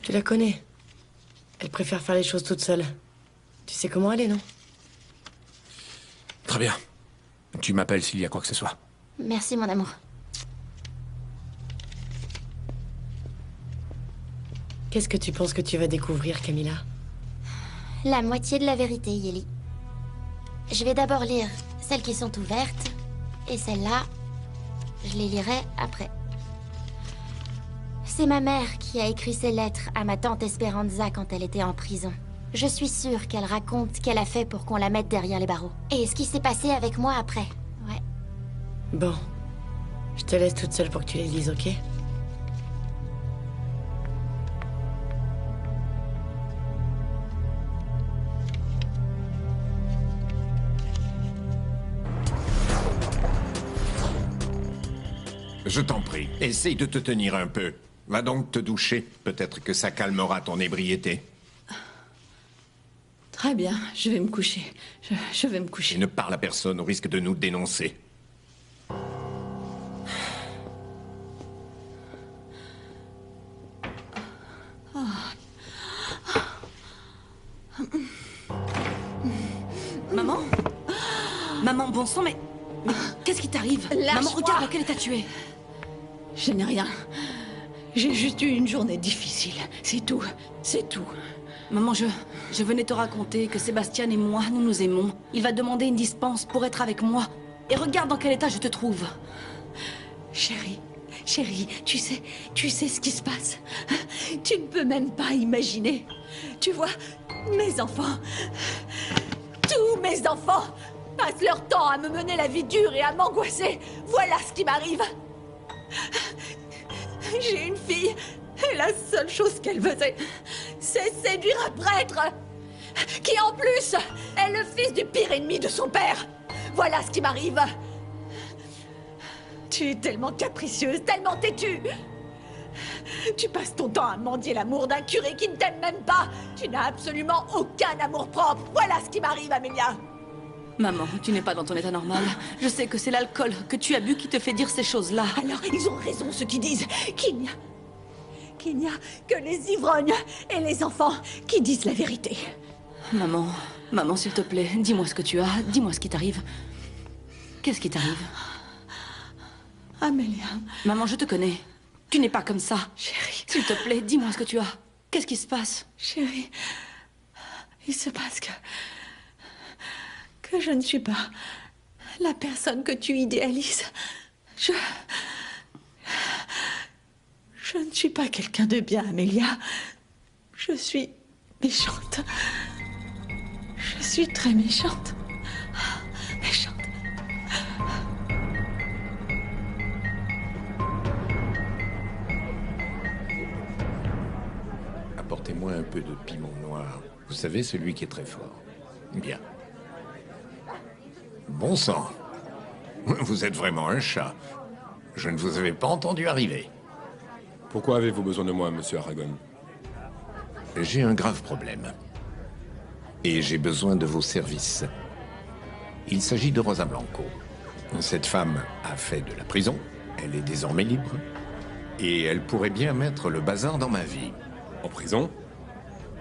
Tu la connais. Elle préfère faire les choses toute seule. Tu sais comment elle est, non? Très bien. Tu m'appelles s'il y a quoi que ce soit. Merci, mon amour. Qu'est-ce que tu penses que tu vas découvrir, Camilla? La moitié de la vérité, Yeli. Je vais d'abord lire celles qui sont ouvertes, et celles-là, je les lirai après. C'est ma mère qui a écrit ces lettres à ma tante Esperanza quand elle était en prison. Je suis sûre qu'elle raconte ce qu'elle a fait pour qu'on la mette derrière les barreaux. Et ce qui s'est passé avec moi après. Ouais. Bon. Je te laisse toute seule pour que tu les lises, ok? Je t'en prie, essaye de te tenir un peu. Va donc te doucher. Peut-être que ça calmera ton ébriété. Très bien, je vais me coucher. Je vais me coucher. Et ne parle à personne au risque de nous dénoncer. Maman? Maman, bon sang, mais qu'est-ce qui t'arrive? Maman, regarde dans quel état tu es. Je n'ai rien. J'ai juste eu une journée difficile. C'est tout. C'est tout. Maman, je venais te raconter que Sébastien et moi, nous nous aimons. Il va demander une dispense pour être avec moi. Et regarde dans quel état je te trouve. Chérie, tu sais ce qui se passe. Tu ne peux même pas imaginer. Tu vois, mes enfants, tous mes enfants, passent leur temps à me mener la vie dure et à m'angoisser. Voilà ce qui m'arrive. J'ai une fille, et la seule chose qu'elle faisait, c'est séduire un prêtre, qui en plus est le fils du pire ennemi de son père. Voilà ce qui m'arrive. Tu es tellement capricieuse, tellement têtue. Tu passes ton temps à mendier l'amour d'un curé qui ne t'aime même pas. Tu n'as absolument aucun amour-propre. Voilà ce qui m'arrive, Amélia. Maman, tu n'es pas dans ton état normal. Je sais que c'est l'alcool que tu as bu qui te fait dire ces choses-là. Alors, ils ont raison ceux qui disent qu'il n'y a que les ivrognes et les enfants qui disent la vérité. Maman, s'il te plaît, dis-moi ce que tu as. Dis-moi ce qui t'arrive. Qu'est-ce qui t'arrive? Amélia. Maman, je te connais. Tu n'es pas comme ça. Chérie. S'il te plaît, dis-moi ce que tu as. Qu'est-ce qui se passe? Chérie, il se passe que je ne suis pas la personne que tu idéalises. Je ne suis pas quelqu'un de bien, Amélia. Je suis méchante. Je suis très méchante. Méchante. Apportez-moi un peu de piment noir. Vous savez, celui qui est très fort. Bien. Bon sang. Vous êtes vraiment un chat. Je ne vous avais pas entendu arriver. Pourquoi avez-vous besoin de moi, monsieur Aragon? J'ai un grave problème. Et j'ai besoin de vos services. Il s'agit de Rosa Blanco. Cette femme a fait de la prison. Elle est désormais libre. Et elle pourrait bien mettre le bazar dans ma vie. En prison?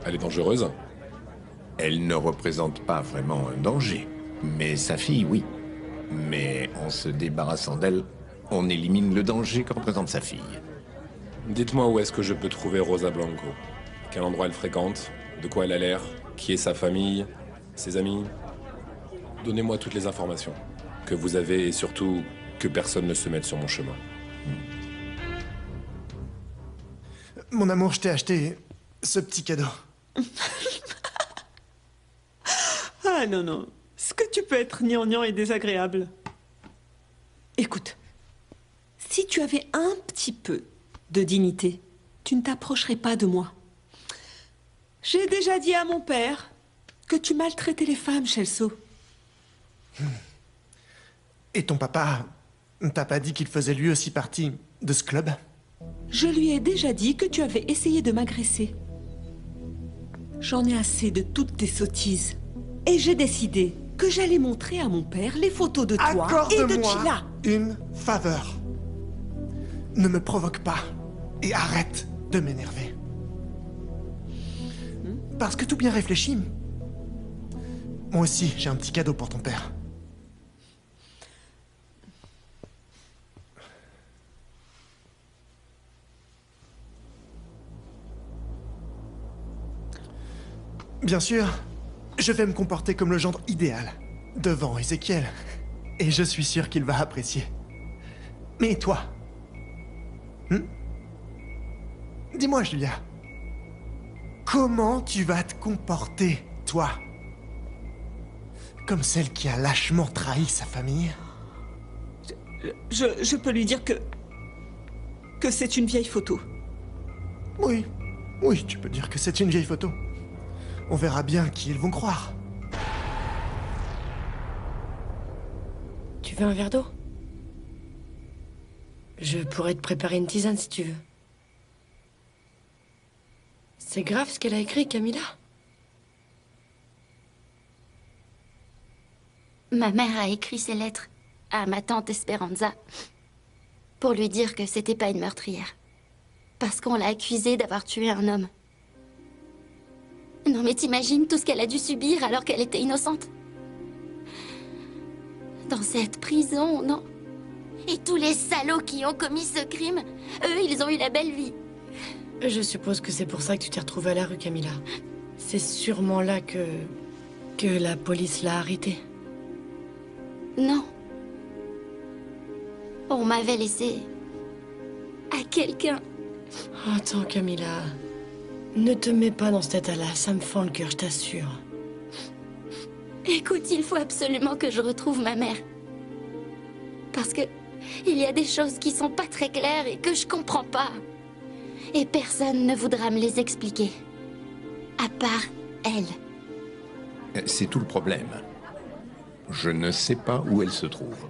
Elle est dangereuse? Elle ne représente pas vraiment un danger. Mais sa fille, oui. Mais en se débarrassant d'elle, on élimine le danger que représente sa fille. Dites-moi où est-ce que je peux trouver Rosa Blanco? Quel endroit elle fréquente? De quoi elle a l'air? Qui est sa famille? Ses amis? Donnez-moi toutes les informations que vous avez et surtout que personne ne se mette sur mon chemin. Mon amour, je t'ai acheté ce petit cadeau. Ah non, non. Ce que tu peux être gnangnan et désagréable. Écoute, si tu avais un petit peu de dignité, tu ne t'approcherais pas de moi. J'ai déjà dit à mon père que tu maltraitais les femmes, Chelso. Et ton papa t'a pas dit qu'il faisait lui aussi partie de ce club? Je lui ai déjà dit que tu avais essayé de m'agresser. J'en ai assez de toutes tes sottises. Et j'ai décidé que j'allais montrer à mon père les photos de toi et de Chila. Une faveur. Ne me provoque pas et arrête de m'énerver. Parce que tout bien réfléchi, moi aussi, j'ai un petit cadeau pour ton père. Bien sûr, je vais me comporter comme le gendre idéal, devant Ézéchiel. Et je suis sûr qu'il va apprécier. Mais toi? Dis-moi, Julia. Comment tu vas te comporter, toi? Comme celle qui a lâchement trahi sa famille? Je peux lui dire que c'est une vieille photo. Oui, oui, tu peux dire que c'est une vieille photo. On verra bien qui ils vont croire. Tu veux un verre d'eau? Je pourrais te préparer une tisane si tu veux. C'est grave ce qu'elle a écrit, Camilla. Ma mère a écrit ces lettres à ma tante Esperanza pour lui dire que c'était pas une meurtrière. Parce qu'on l'a accusée d'avoir tué un homme. Non mais t'imagines tout ce qu'elle a dû subir alors qu'elle était innocente? Dans cette prison, non? Et tous les salauds qui ont commis ce crime, eux, ils ont eu la belle vie. Je suppose que c'est pour ça que tu t'es retrouvée à la rue, Camilla. C'est sûrement là que la police l'a arrêtée. Non. On m'avait laissé à quelqu'un. Attends, Camilla. Ne te mets pas dans cet état-là, ça me fend le cœur, je t'assure. Écoute, il faut absolument que je retrouve ma mère. Parce que il y a des choses qui sont pas très claires et que je comprends pas. Et personne ne voudra me les expliquer. À part elle. C'est tout le problème. Je ne sais pas où elle se trouve.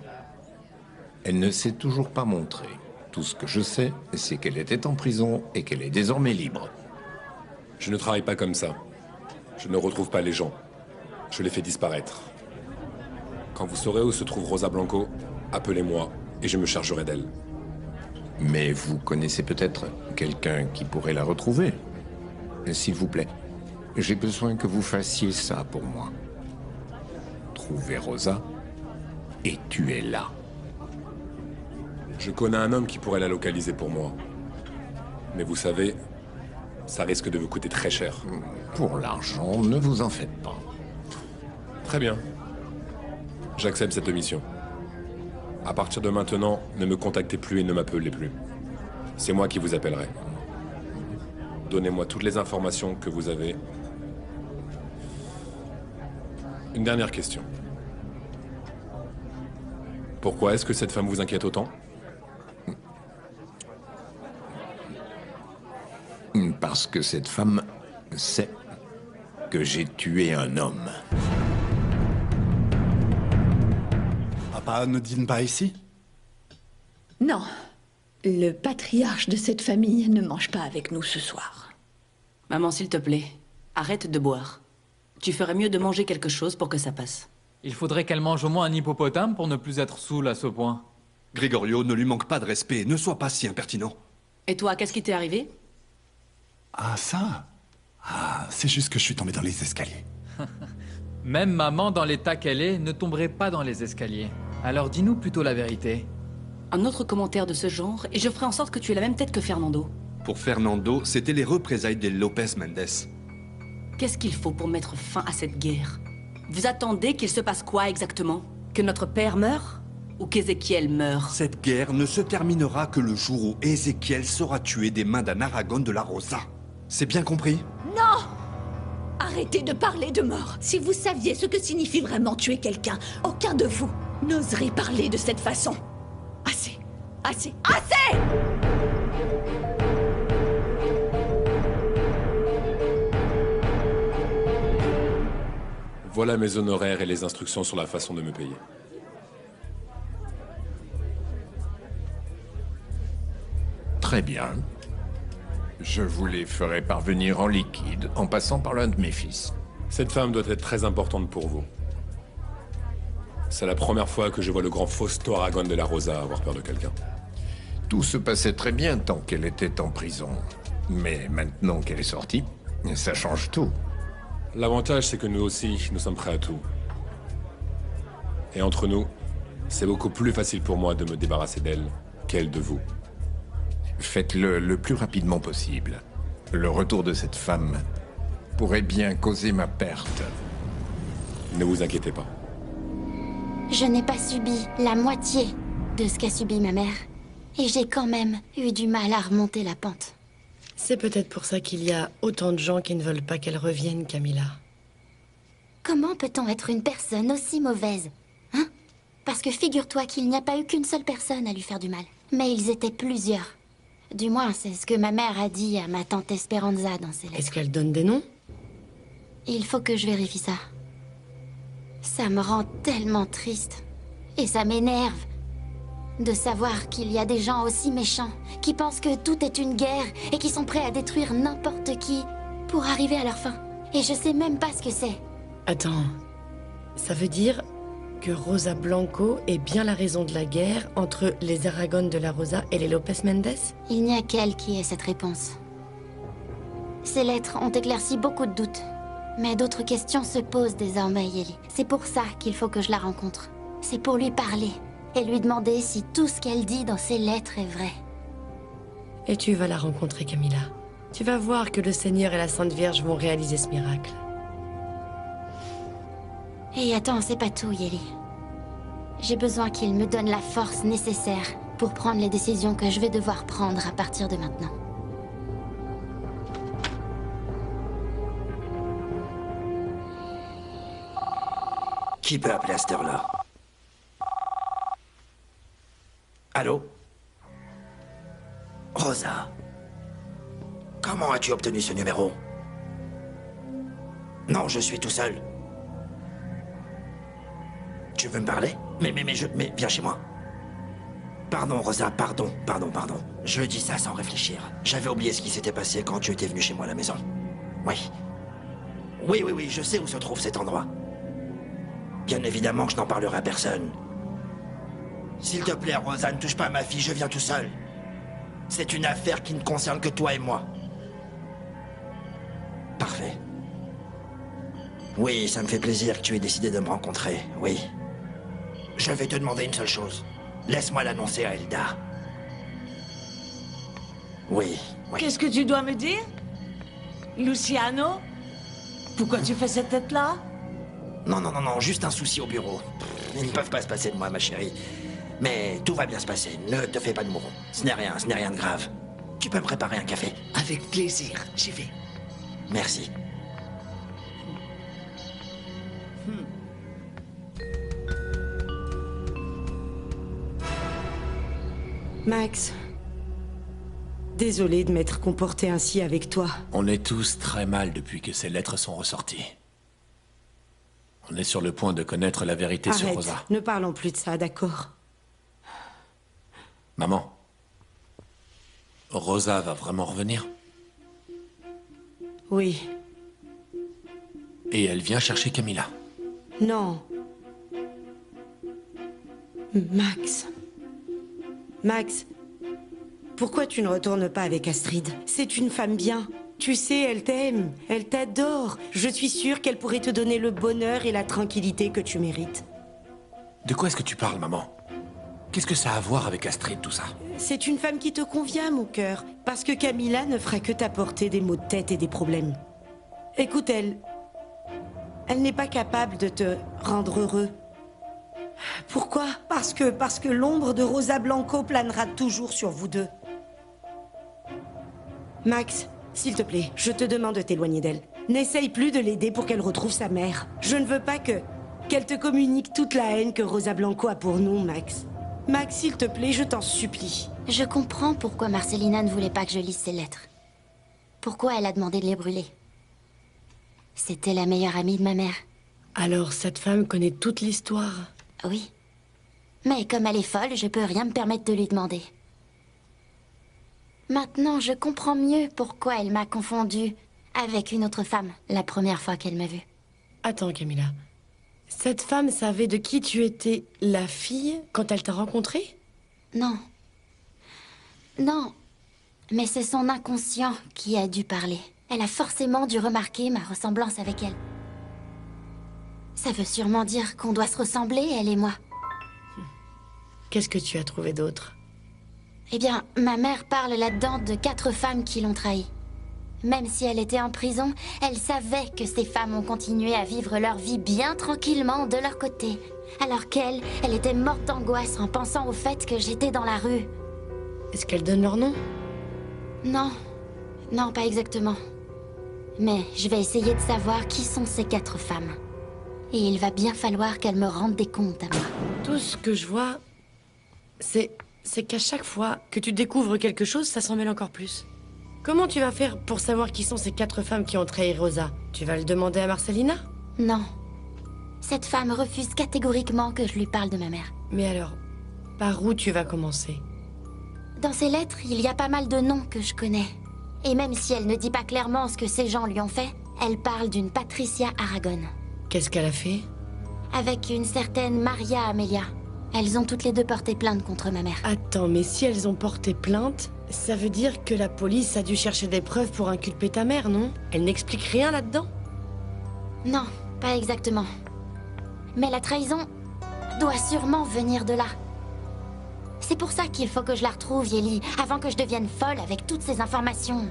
Elle ne s'est toujours pas montrée. Tout ce que je sais, c'est qu'elle était en prison et qu'elle est désormais libre. Je ne travaille pas comme ça. Je ne retrouve pas les gens. Je les fais disparaître. Quand vous saurez où se trouve Rosa Blanco, appelez-moi et je me chargerai d'elle. Mais vous connaissez peut-être quelqu'un qui pourrait la retrouver. S'il vous plaît, j'ai besoin que vous fassiez ça pour moi. Trouvez Rosa et tuez-la. Je connais un homme qui pourrait la localiser pour moi. Mais vous savez, ça risque de vous coûter très cher. Pour l'argent, ne vous en faites pas. Très bien. J'accepte cette mission. À partir de maintenant, ne me contactez plus et ne m'appelez plus. C'est moi qui vous appellerai. Donnez-moi toutes les informations que vous avez. Une dernière question. Pourquoi est-ce que cette femme vous inquiète autant? Parce que cette femme sait que j'ai tué un homme. Papa ne dîne pas ici? Non. Le patriarche de cette famille ne mange pas avec nous ce soir. Maman, s'il te plaît, arrête de boire. Tu ferais mieux de manger quelque chose pour que ça passe. Il faudrait qu'elle mange au moins un hippopotame pour ne plus être saoule à ce point. Gregorio, ne lui manque pas de respect. Ne sois pas si impertinent. Et toi, qu'est-ce qui t'est arrivé? Ah, ça? Ah, c'est juste que je suis tombé dans les escaliers. Même maman, dans l'état qu'elle est, ne tomberait pas dans les escaliers. Alors dis-nous plutôt la vérité. Un autre commentaire de ce genre, et je ferai en sorte que tu aies la même tête que Fernando. Pour Fernando, c'était les représailles des Lopez Mendes. Qu'est-ce qu'il faut pour mettre fin à cette guerre? Vous attendez qu'il se passe quoi exactement? Que notre père meure? Ou qu'Ézéchiel meure? Cette guerre ne se terminera que le jour où Ézéchiel sera tué des mains d'un Aragon de la Rosa. C'est bien compris? Non! Arrêtez de parler de mort. Si vous saviez ce que signifie vraiment tuer quelqu'un, aucun de vous n'oserait parler de cette façon. Assez! Assez! Assez! Voilà mes honoraires et les instructions sur la façon de me payer. Très bien. Je vous les ferai parvenir en liquide, en passant par l'un de mes fils. Cette femme doit être très importante pour vous. C'est la première fois que je vois le grand Fausto Aragon de la Rosa avoir peur de quelqu'un. Tout se passait très bien tant qu'elle était en prison. Mais maintenant qu'elle est sortie, ça change tout. L'avantage, c'est que nous aussi, nous sommes prêts à tout. Et entre nous, c'est beaucoup plus facile pour moi de me débarrasser d'elle qu'elle de vous. Faites-le le plus rapidement possible. Le retour de cette femme pourrait bien causer ma perte. Ne vous inquiétez pas. Je n'ai pas subi la moitié de ce qu'a subi ma mère. Et j'ai quand même eu du mal à remonter la pente. C'est peut-être pour ça qu'il y a autant de gens qui ne veulent pas qu'elle revienne, Camilla. Comment peut-on être une personne aussi mauvaise? Hein? Parce que figure-toi qu'il n'y a pas eu qu'une seule personne à lui faire du mal. Mais ils étaient plusieurs. Du moins, c'est ce que ma mère a dit à ma tante Esperanza dans ses lettres. Est-ce qu'elle donne des noms? Il faut que je vérifie ça. Ça me rend tellement triste. Et ça m'énerve. De savoir qu'il y a des gens aussi méchants, qui pensent que tout est une guerre et qui sont prêts à détruire n'importe qui pour arriver à leur fin. Et je sais même pas ce que c'est. Attends, ça veut dire que Rosa Blanco est bien la raison de la guerre entre les Aragon de la Rosa et les Lopez Mendes? Il n'y a qu'elle qui ait cette réponse. Ces lettres ont éclairci beaucoup de doutes. Mais d'autres questions se posent désormais, Yeli. C'est pour ça qu'il faut que je la rencontre. C'est pour lui parler. Et lui demander si tout ce qu'elle dit dans ses lettres est vrai. Et tu vas la rencontrer, Camilla. Tu vas voir que le Seigneur et la Sainte Vierge vont réaliser ce miracle. Et attends, c'est pas tout, Yeli. J'ai besoin qu'il me donne la force nécessaire pour prendre les décisions que je vais devoir prendre à partir de maintenant. Qui peut appeler à cette heure-là? Allô? Rosa? Comment as-tu obtenu ce numéro? Non, je suis tout seul. Tu veux me parler? Mais viens chez moi. Pardon, Rosa, pardon. Je dis ça sans réfléchir. J'avais oublié ce qui s'était passé quand tu étais venu chez moi à la maison. Oui. Oui, je sais où se trouve cet endroit. Bien évidemment que je n'en parlerai à personne. S'il te plaît, Rosa, ne touche pas à ma fille, je viens tout seul. C'est une affaire qui ne concerne que toi et moi. Parfait. Oui, ça me fait plaisir que tu aies décidé de me rencontrer, oui. Je vais te demander une seule chose. Laisse-moi l'annoncer à Elda. Oui. Qu'est-ce que tu dois me dire? Luciano? Pourquoi tu fais cette tête-là? Non, juste un souci au bureau. Ils ne peuvent pas se passer de moi, ma chérie. Mais tout va bien se passer, ne te fais pas de mouron. Ce n'est rien de grave. Tu peux me préparer un café? Avec plaisir, j'y vais. Merci. Max, désolé de m'être comporté ainsi avec toi. On est tous très mal depuis que ces lettres sont ressorties. On est sur le point de connaître la vérité sur Arrête, Rosa. ne parlons plus de ça, d'accord? Maman, Rosa va vraiment revenir? Oui. Et elle vient chercher Camilla? Non. Max, pourquoi tu ne retournes pas avec Astrid? C'est une femme bien. Tu sais, elle t'aime, elle t'adore. Je suis sûre qu'elle pourrait te donner le bonheur et la tranquillité que tu mérites. De quoi est-ce que tu parles, maman? Qu'est-ce que ça a à voir avec Astrid, tout ça? C'est une femme qui te convient, mon cœur. Parce que Camilla ne fera que t'apporter des maux de tête et des problèmes. Écoute, elle n'est pas capable de te rendre heureux. Pourquoi? Parce que l'ombre de Rosa Blanco planera toujours sur vous deux. Max, s'il te plaît, je te demande de t'éloigner d'elle. N'essaye plus de l'aider pour qu'elle retrouve sa mère. Je ne veux pas qu'elle te communique toute la haine que Rosa Blanco a pour nous, Max. Max, s'il te plaît, je t'en supplie. Je comprends pourquoi Marcelina ne voulait pas que je lise ses lettres. Pourquoi elle a demandé de les brûler. C'était la meilleure amie de ma mère. Alors, cette femme connaît toute l'histoire? Oui. Mais comme elle est folle, je peux rien me permettre de lui demander. Maintenant, je comprends mieux pourquoi elle m'a confondue avec une autre femme la première fois qu'elle m'a vue. Attends, Camilla. Cette femme savait de qui tu étais la fille quand elle t'a rencontrée? Non. Non. Mais c'est son inconscient qui a dû parler. Elle a forcément dû remarquer ma ressemblance avec elle. Ça veut sûrement dire qu'on doit se ressembler, elle et moi. Qu'est-ce que tu as trouvé d'autre? Eh bien, ma mère parle là-dedans de 4 femmes qui l'ont trahie. Même si elle était en prison, elle savait que ces femmes ont continué à vivre leur vie bien tranquillement de leur côté. Alors qu'elle, elle était morte d'angoisse en pensant au fait que j'étais dans la rue. Est-ce qu'elle donne leur nom? Non. Non, pas exactement. Mais je vais essayer de savoir qui sont ces 4 femmes. Et il va bien falloir qu'elles me rendent des comptes à moi. Tout ce que je vois, c'est qu'à chaque fois que tu découvres quelque chose, ça s'en mêle encore plus. Comment tu vas faire pour savoir qui sont ces 4 femmes qui ont trahi Rosa? Tu vas le demander à Marcelina? Non. Cette femme refuse catégoriquement que je lui parle de ma mère. Mais alors, par où tu vas commencer? Dans ses lettres, il y a pas mal de noms que je connais. Et même si elle ne dit pas clairement ce que ces gens lui ont fait, elle parle d'une Patricia Aragon. Qu'est-ce qu'elle a fait? Avec une certaine Maria Amelia. Elles ont toutes les deux porté plainte contre ma mère. Attends, mais si elles ont porté plainte, ça veut dire que la police a dû chercher des preuves pour inculper ta mère, non? Elle n'explique rien là-dedans? Non, pas exactement. Mais la trahison doit sûrement venir de là. C'est pour ça qu'il faut que je la retrouve, Yeli, avant que je devienne folle avec toutes ces informations.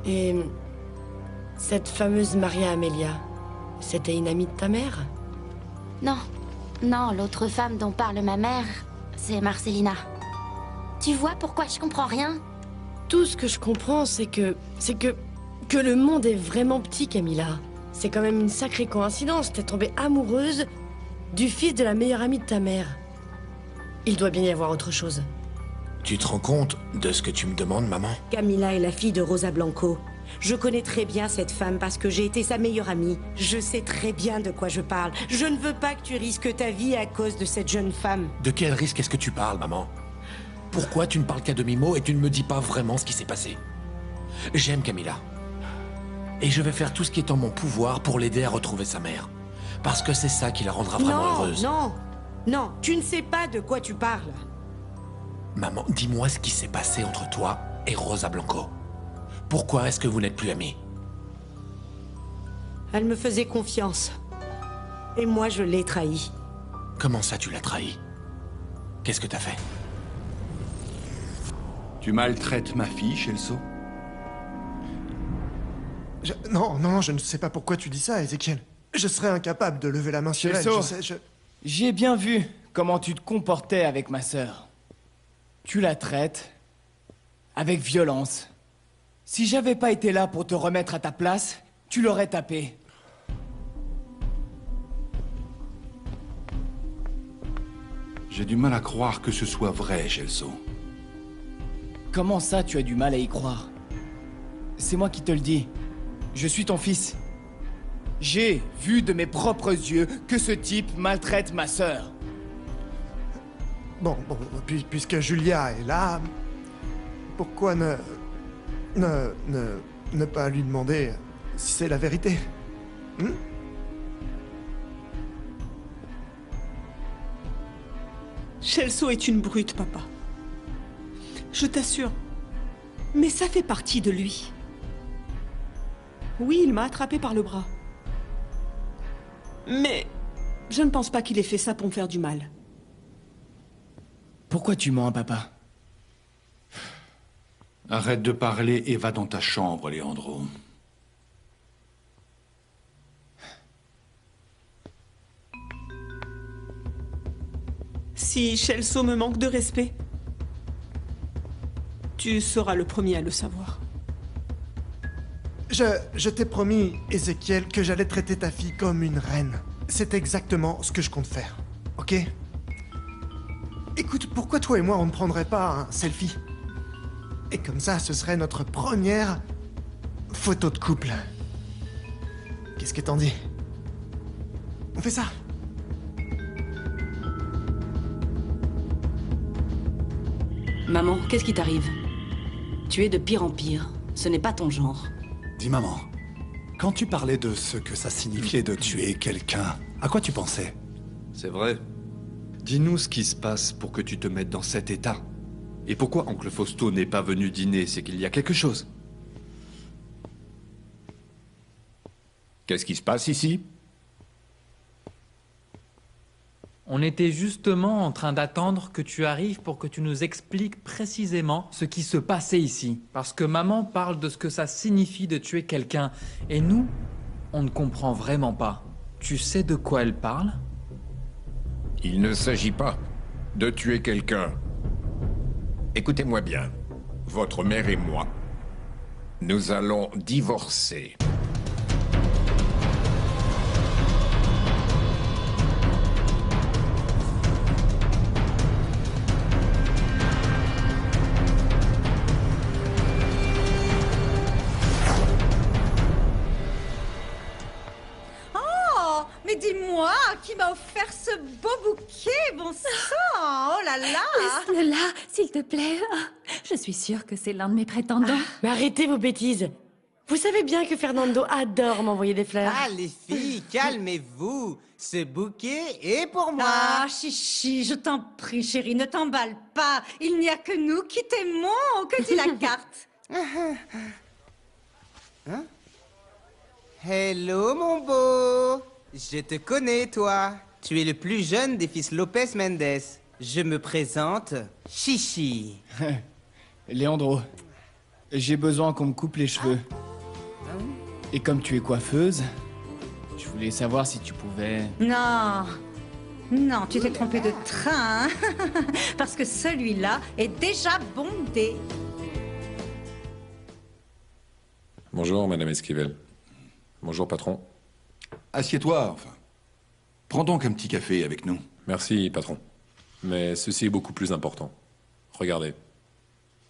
Et cette fameuse Maria Amelia, c'était une amie de ta mère? Non. Non, l'autre femme dont parle ma mère, c'est Marcelina. Tu vois pourquoi je comprends rien? Tout ce que je comprends, c'est que le monde est vraiment petit, Camilla. C'est quand même une sacrée coïncidence. T'es tombée amoureuse du fils de la meilleure amie de ta mère. Il doit bien y avoir autre chose. Tu te rends compte de ce que tu me demandes, maman? Camilla est la fille de Rosa Blanco. Je connais très bien cette femme parce que j'ai été sa meilleure amie. Je sais très bien de quoi je parle. Je ne veux pas que tu risques ta vie à cause de cette jeune femme. De quel risque est-ce que tu parles, maman? Pourquoi tu ne parles qu'à demi-mot et tu ne me dis pas vraiment ce qui s'est passé? J'aime Camilla. Et je vais faire tout ce qui est en mon pouvoir pour l'aider à retrouver sa mère. Parce que c'est ça qui la rendra vraiment heureuse. Non, non, tu ne sais pas de quoi tu parles. Maman, dis-moi ce qui s'est passé entre toi et Rosa Blanco. Pourquoi est-ce que vous n'êtes plus amis? Elle me faisait confiance. Et moi, je l'ai trahie. Comment ça, tu l'as trahi? Qu'est-ce que t'as fait? Tu maltraites ma fille, Shelso? Non, je ne sais pas pourquoi tu dis ça, Ezekiel. Je serais incapable de lever la main sur elle, Shelso, je sais, j'ai bien vu comment tu te comportais avec ma sœur. Tu la traites avec violence. Si j'avais pas été là pour te remettre à ta place, tu l'aurais tapé. J'ai du mal à croire que ce soit vrai, Shelso. Comment ça, tu as du mal à y croire? C'est moi qui te le dis. Je suis ton fils. J'ai vu de mes propres yeux que ce type maltraite ma sœur. Bon, puisque Julia est là, pourquoi ne pas lui demander si c'est la vérité? Shelso est une brute, papa. Je t'assure. Mais ça fait partie de lui. Oui, il m'a attrapé par le bras. Mais je ne pense pas qu'il ait fait ça pour me faire du mal. Pourquoi tu mens, papa? Arrête de parler et va dans ta chambre, Leandro. Si Shelso me manque de respect, tu seras le premier à le savoir. Je t'ai promis, Ezekiel, que j'allais traiter ta fille comme une reine. C'est exactement ce que je compte faire, ok? Écoute, pourquoi toi et moi on ne prendrait pas un selfie? Et comme ça, ce serait notre première photo de couple. Qu'est-ce que t'en dis? On fait ça? Maman, qu'est-ce qui t'arrive? Tu es de pire en pire. Ce n'est pas ton genre. Dis maman, quand tu parlais de ce que ça signifiait de tuer quelqu'un, à quoi tu pensais? C'est vrai. Dis-nous ce qui se passe pour que tu te mettes dans cet état. Et pourquoi oncle Fausto n'est pas venu dîner? C'est qu'il y a quelque chose. Qu'est-ce qui se passe ici? On était justement en train d'attendre que tu arrives pour que tu nous expliques précisément ce qui se passait ici. Parce que maman parle de ce que ça signifie de tuer quelqu'un. Et nous, on ne comprend vraiment pas. Tu sais de quoi elle parle? Il ne s'agit pas de tuer quelqu'un. Écoutez-moi bien. Votre mère et moi, nous allons divorcer. Mais dis-moi, qui m'a offert ce beau bouquet, bon sang. Oh là là. Laisse-le là, s'il te plaît. Je suis sûre que c'est l'un de mes prétendants. Mais arrêtez vos bêtises. Vous savez bien que Fernando adore m'envoyer des fleurs. Ah, les filles, calmez-vous. Ce bouquet est pour moi. Ah, Chichi, je t'en prie, chérie, ne t'emballe pas. Il n'y a que nous qui t'aimons. Que dit la carte? Hein? Hello, mon beau. Je te connais, toi. Tu es le plus jeune des fils Lopez Mendes. Je me présente, Chichi. Leandro, j'ai besoin qu'on me coupe les cheveux. Et comme tu es coiffeuse, je voulais savoir si tu pouvais... Non, non, tu t'es trompé de train, hein. Parce que celui-là est déjà bondé. Bonjour, Madame Esquivel. Bonjour, patron. Assieds-toi, enfin. Prends donc un petit café avec nous. Merci, patron. Mais ceci est beaucoup plus important. Regardez.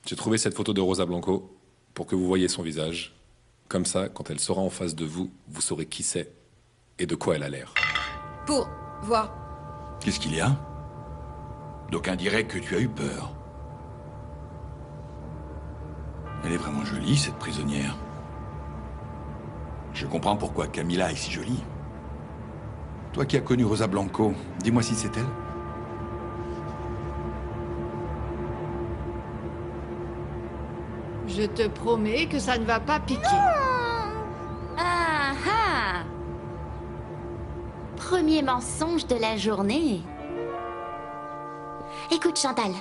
J'ai trouvé cette photo de Rosa Blanco pour que vous voyiez son visage. Comme ça, quand elle sera en face de vous, vous saurez qui c'est et de quoi elle a l'air. Pour voir. Qu'est-ce qu'il y a? D'aucuns diraient que tu as eu peur. Elle est vraiment jolie, cette prisonnière. Je comprends pourquoi Camila est si jolie. Toi qui as connu Rosa Blanco, dis-moi si c'est elle. Je te promets que ça ne va pas piquer. Ah ah! Premier mensonge de la journée. Écoute, Chantal.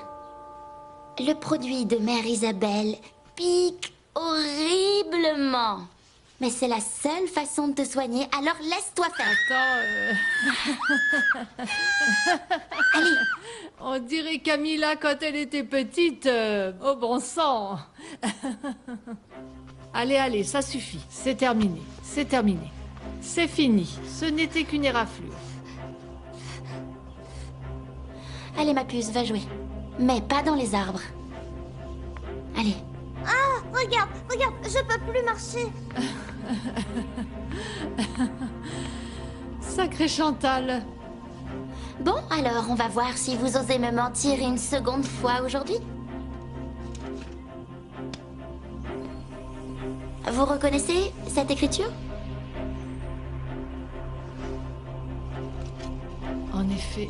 Le produit de Mère Isabelle pique horriblement. Mais c'est la seule façon de te soigner, alors laisse-toi faire. Attends, Allez. On dirait Camila quand elle était petite. Oh bon sang. Allez, allez, ça suffit. C'est terminé. C'est terminé. C'est fini. Ce n'était qu'une éraflure. Allez, ma puce, va jouer. Mais pas dans les arbres. Allez. Ah, regarde, regarde, je peux plus marcher. Sacré Chantal. Bon, alors, on va voir si vous osez me mentir une seconde fois aujourd'hui. Vous reconnaissez cette écriture? En effet.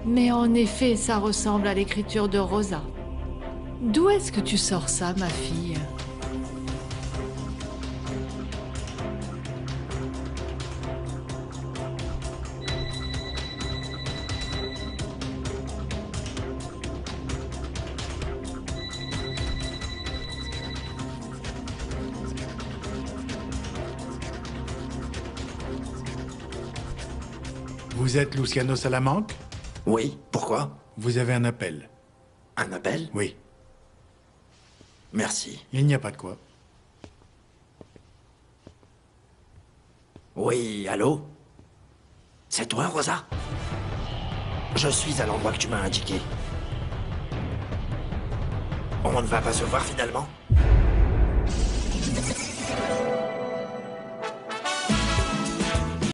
Mais en effet, ça ressemble à l'écriture de Rosa. D'où est-ce que tu sors ça, ma fille? Vous êtes Luciano Salamanque? Oui, pourquoi? Vous avez un appel. Un appel? Oui. Merci. Il n'y a pas de quoi. Oui, allô? C'est toi, Rosa? Je suis à l'endroit que tu m'as indiqué. On ne va pas se voir finalement?